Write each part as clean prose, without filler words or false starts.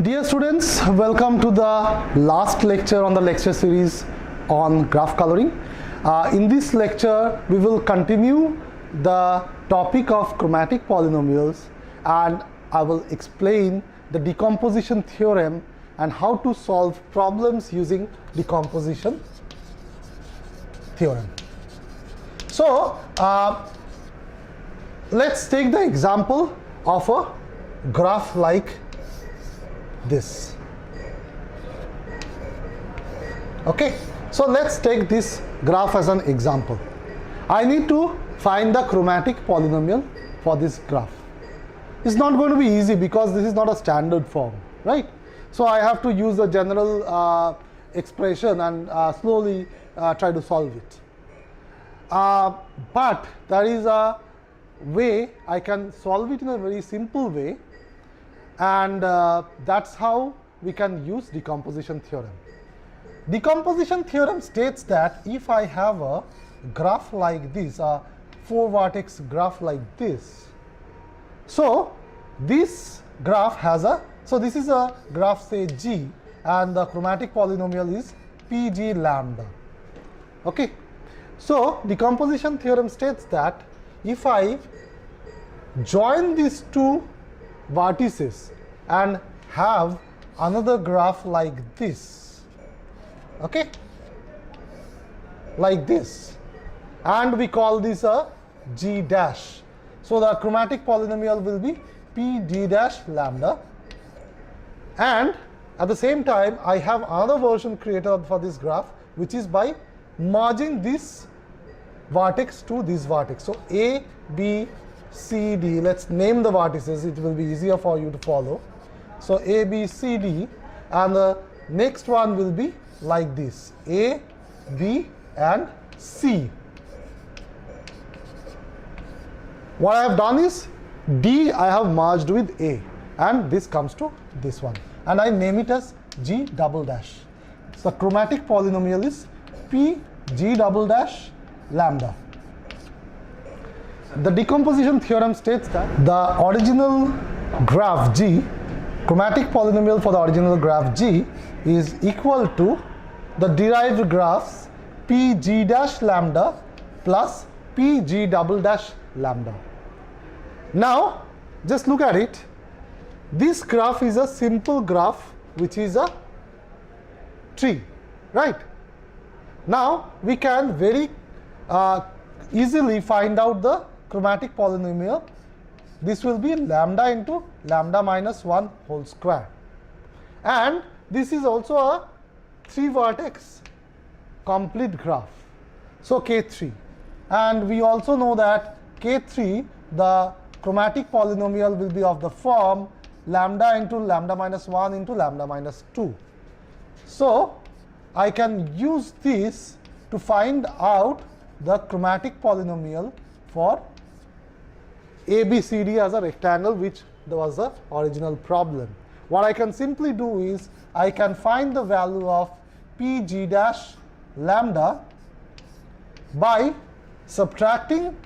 Dear students, welcome to the last lecture on the lecture series on graph coloring. In this lecture, we will continue the topic of chromatic polynomials, and I will explain the decomposition theorem and how to solve problems using decomposition theorem. So, let's take the example of a graph like this. Okay, so let's take this graph as an example. I need to find the chromatic polynomial for this graph. It's not going to be easy because this is not a standard form, right? So I have to use the general expression and slowly try to solve it. But there is a way I can solve it in a very simple way, and that's how we can use decomposition theorem. Decomposition theorem states that if I have a graph like this, a 4-vertex graph like this, so this graph has a, so this is a graph say G, and the chromatic polynomial is Pg lambda. Okay, so decomposition theorem states that if I join these two vertices and have another graph like this, okay, like this, and we call this a G dash, so the chromatic polynomial will be Pg dash lambda, and at the same time I have another version created for this graph, which is by merging this vertex to this vertex. So A, B, C, D, let's name the vertices, it will be easier for you to follow. So A, B, C, D, and the next one will be like this, A, B and C. What I have done is D I have merged with A, and this comes to this one, and I name it as G double dash. So chromatic polynomial is P G double dash lambda. The decomposition theorem states that the original graph G, chromatic polynomial for the original graph G, is equal to the derived graphs Pg dash lambda plus Pg double dash lambda. Now, just look at it. This graph is a simple graph, which is a tree, right? Now, we can very easily find out the chromatic polynomial. This will be lambda into lambda minus 1 whole square, and this is also a 3-vertex complete graph, so K3, and we also know that K3, the chromatic polynomial will be of the form lambda into lambda minus 1 into lambda minus 2. So I can use this to find out the chromatic polynomial for ABCD as a rectangle, which was the original problem. What I can simply do is I can find the value of Pg dash lambda by subtracting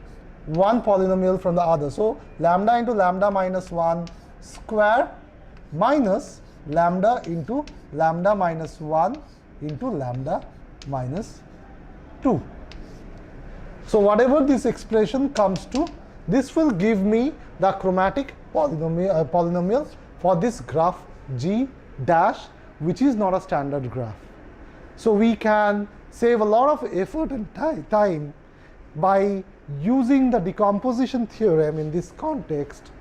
one polynomial from the other. So lambda into lambda minus 1 square minus lambda into lambda minus 1 into lambda minus 2. So whatever this expression comes to, this will give me the chromatic polynomial for this graph G dash, which is not a standard graph. So we can save a lot of effort and time by using the decomposition theorem in this context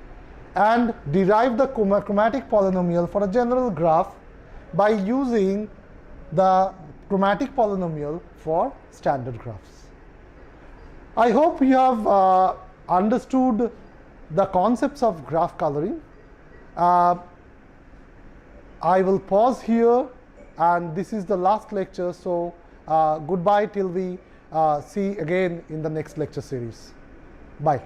and derive the chromatic polynomial for a general graph by using the chromatic polynomial for standard graphs. I hope you have understood the concepts of graph coloring. I will pause here, and this is the last lecture, so goodbye till we see again in the next lecture series. Bye.